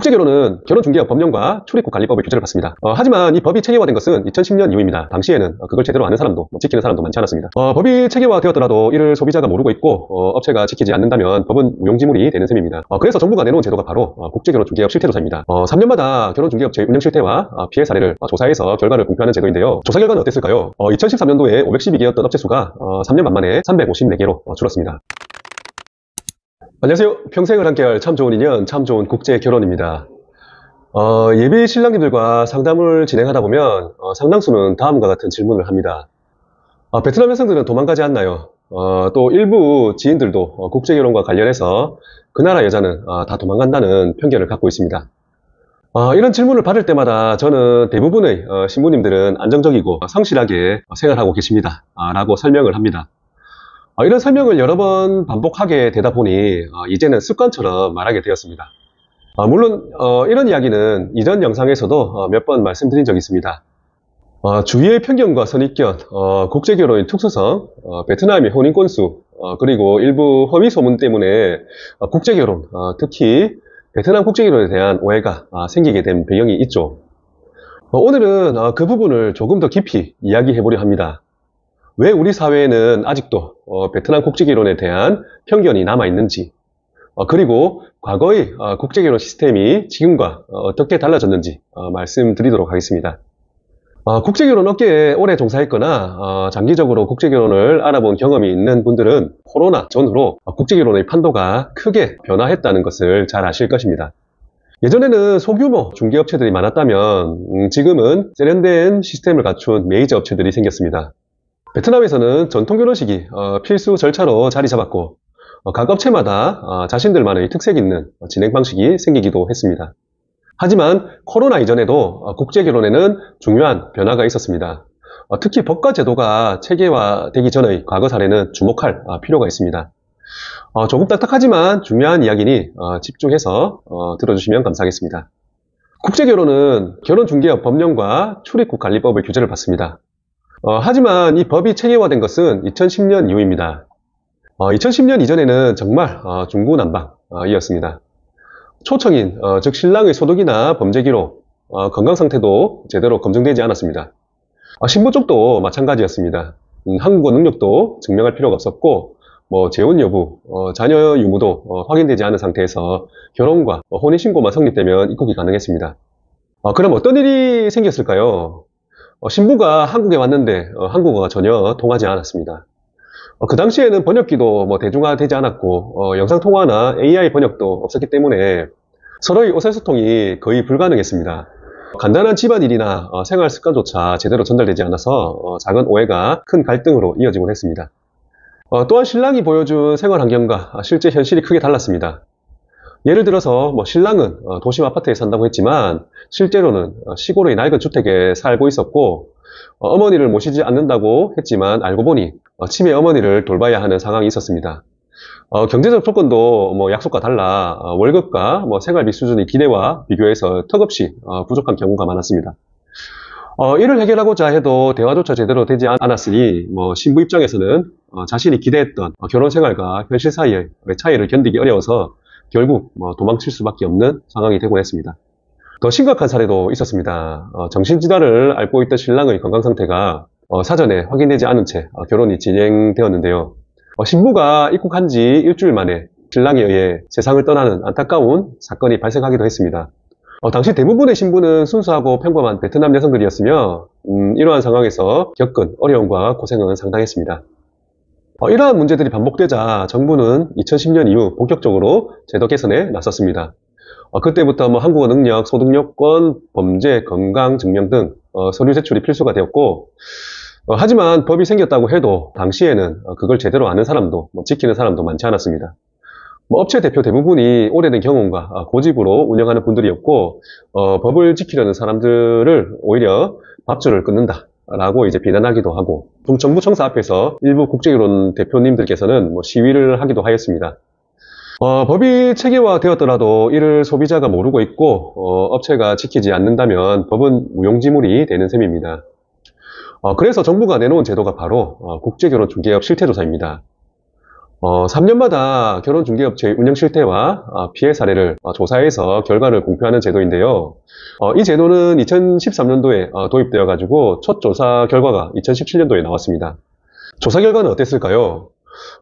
국제결혼은 결혼중개업 법령과 출입국 관리법의 규제를 받습니다. 하지만 이 법이 체계화된 것은 2010년 이후입니다. 당시에는 그걸 제대로 아는 사람도 지키는 사람도 많지 않았습니다. 법이 체계화되었더라도 이를 소비자가 모르고 있고 업체가 지키지 않는다면 법은 무용지물이 되는 셈입니다. 그래서 정부가 내놓은 제도가 바로 국제결혼중개업 실태조사입니다. 3년마다 결혼중개업체 운영 실태와 피해 사례를 조사해서 결과를 공표하는 제도인데요. 조사 결과는 어땠을까요? 2013년도에 512개였던 업체 수가 3년 만에 354개로 줄었습니다. 안녕하세요. 평생을 함께할 참 좋은 인연, 참 좋은 국제결혼입니다. 예비 신랑님들과 상담을 진행하다 보면 상당수는 다음과 같은 질문을 합니다. 베트남 여성들은 도망가지 않나요? 또 일부 지인들도 국제결혼과 관련해서 그 나라 여자는 다 도망간다는 편견을 갖고 있습니다. 이런 질문을 받을 때마다 저는 대부분의 신부님들은 안정적이고 성실하게 생활하고 계십니다 라고 설명을 합니다. 이런 설명을 여러 번 반복하게 되다 보니 이제는 습관처럼 말하게 되었습니다. 물론 이런 이야기는 이전 영상에서도 몇 번 말씀드린 적이 있습니다. 주위의 편견과 선입견, 국제결혼의 특수성, 베트남의 혼인 건수, 그리고 일부 허위 소문 때문에 국제결혼, 특히 베트남 국제결혼에 대한 오해가 생기게 된 배경이 있죠. 오늘은 그 부분을 조금 더 깊이 이야기해 보려 합니다. 왜 우리 사회에는 아직도 베트남 국제결혼에 대한 편견이 남아있는지, 그리고 과거의 국제결혼 시스템이 지금과 어떻게 달라졌는지 말씀드리도록 하겠습니다. 국제결혼 업계에 오래 종사했거나 장기적으로 국제결혼을 알아본 경험이 있는 분들은 코로나 전후로 국제결혼의 판도가 크게 변화했다는 것을 잘 아실 것입니다. 예전에는 소규모 중개업체들이 많았다면 지금은 세련된 시스템을 갖춘 메이저 업체들이 생겼습니다. 베트남에서는 전통결혼식이 필수 절차로 자리 잡았고 각 업체마다 자신들만의 특색 있는 진행 방식이 생기기도 했습니다. 하지만 코로나 이전에도 국제결혼에는 중요한 변화가 있었습니다. 특히 법과 제도가 체계화되기 전의 과거 사례는 주목할 필요가 있습니다. 조금 딱딱하지만 중요한 이야기니 집중해서 들어주시면 감사하겠습니다. 국제결혼은 결혼중개업 법령과 출입국 관리법의 규제를 받습니다. 하지만 이 법이 체계화된 것은 2010년 이후입니다. 2010년 이전에는 정말 중구난방이었습니다. 초청인, 즉 신랑의 소득이나 범죄 기록, 건강 상태도 제대로 검증되지 않았습니다. 신부 쪽도 마찬가지였습니다. 한국어 능력도 증명할 필요가 없었고, 재혼 여부, 자녀 유무도 확인되지 않은 상태에서 결혼과 혼인신고만 성립되면 입국이 가능했습니다. 그럼 어떤 일이 생겼을까요? 신부가 한국에 왔는데 한국어가 전혀 통하지 않았습니다. 그 당시에는 번역기도 대중화되지 않았고 영상통화나 AI 번역도 없었기 때문에 서로의 의사소통이 거의 불가능했습니다. 간단한 집안일이나 생활 습관조차 제대로 전달되지 않아서 작은 오해가 큰 갈등으로 이어지곤 했습니다. 또한 신랑이 보여준 생활 환경과 실제 현실이 크게 달랐습니다. 예를 들어서 신랑은 도심 아파트에 산다고 했지만 실제로는 시골의 낡은 주택에 살고 있었고 어머니를 모시지 않는다고 했지만 알고 보니 치매 어머니를 돌봐야 하는 상황이 있었습니다. 경제적 조건도 약속과 달라 월급과 생활비 수준의 기대와 비교해서 턱없이 부족한 경우가 많았습니다. 이를 해결하고자 해도 대화조차 제대로 되지 않았으니 신부 입장에서는 자신이 기대했던 결혼 생활과 현실 사이의 차이를 견디기 어려워서 결국 도망칠 수밖에 없는 상황이 되곤 했습니다. 더 심각한 사례도 있었습니다. 정신질환을 앓고 있던 신랑의 건강 상태가 사전에 확인되지 않은 채 결혼이 진행되었는데요. 신부가 입국한 지 일주일 만에 신랑에 의해 세상을 떠나는 안타까운 사건이 발생하기도 했습니다. 당시 대부분의 신부는 순수하고 평범한 베트남 여성들이었으며 이러한 상황에서 겪은 어려움과 고생은 상당했습니다. 이러한 문제들이 반복되자 정부는 2010년 이후 본격적으로 제도 개선에 나섰습니다. 그때부터 한국어 능력, 소득 요건, 범죄, 건강 증명 등 서류 제출이 필수가 되었고 하지만 법이 생겼다고 해도 당시에는 그걸 제대로 아는 사람도 지키는 사람도 많지 않았습니다. 업체 대표 대부분이 오래된 경험과 고집으로 운영하는 분들이었고 법을 지키려는 사람들을 오히려 밥줄을 끊는다 라고 비난하기도 하고 정부 청사 앞에서 일부 국제결혼 대표님들께서는 시위를 하기도 하였습니다. 법이 체계화되었더라도 이를 소비자가 모르고 있고 업체가 지키지 않는다면 법은 무용지물이 되는 셈입니다. 그래서 정부가 내놓은 제도가 바로 국제결혼 중개업 실태조사입니다. 3년마다 결혼중개업체의 운영 실태와 피해 사례를 조사해서 결과를 공표하는 제도인데요. 이 제도는 2013년도에 도입되어 가지고 첫 조사 결과가 2017년도에 나왔습니다. 조사 결과는 어땠을까요?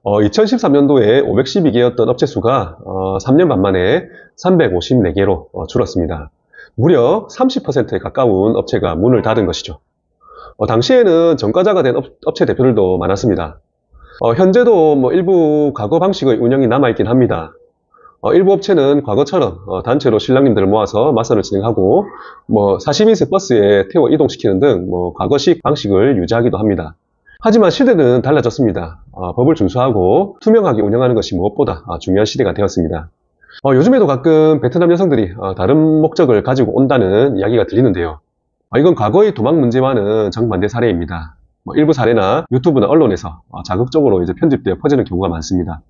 2013년도에 512개였던 업체 수가 3년 반 만에 354개로 줄었습니다. 무려 30%에 가까운 업체가 문을 닫은 것이죠. 당시에는 전과자가 된 업체 대표들도 많았습니다. 현재도 일부 과거 방식의 운영이 남아있긴 합니다. 일부 업체는 과거처럼 단체로 신랑님들을 모아서 맞선을 진행하고 42세 버스에 태워 이동시키는 등 과거식 방식을 유지하기도 합니다. 하지만 시대는 달라졌습니다. 법을 준수하고 투명하게 운영하는 것이 무엇보다 중요한 시대가 되었습니다. 요즘에도 가끔 베트남 여성들이 다른 목적을 가지고 온다는 이야기가 들리는데요. 이건 과거의 도망 문제와는 정반대 사례입니다. 일부 사례나 유튜브나 언론에서 자극적으로 이제 편집되어 퍼지는 경우가 많습니다.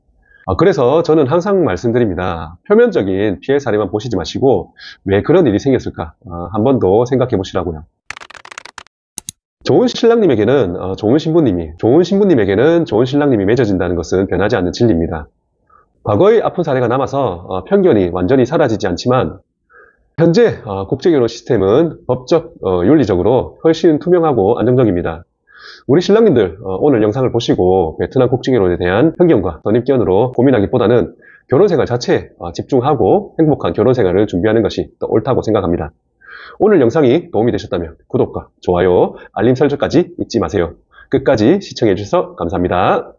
그래서 저는 항상 말씀드립니다. 표면적인 피해 사례만 보시지 마시고 왜 그런 일이 생겼을까 한 번 더 생각해 보시라고요. 좋은 신랑님에게는 좋은 신부님이, 좋은 신부님에게는 좋은 신랑님이 맺어진다는 것은 변하지 않는 진리입니다. 과거의 아픈 사례가 남아서 편견이 완전히 사라지지 않지만 현재 국제결혼 시스템은 법적, 윤리적으로 훨씬 투명하고 안정적입니다. 우리 신랑님들 오늘 영상을 보시고 베트남 국제결혼에 대한 편견과 선입견으로 고민하기보다는 결혼생활 자체에 집중하고 행복한 결혼생활을 준비하는 것이 더 옳다고 생각합니다. 오늘 영상이 도움이 되셨다면 구독과 좋아요, 알림 설정까지 잊지 마세요. 끝까지 시청해주셔서 감사합니다.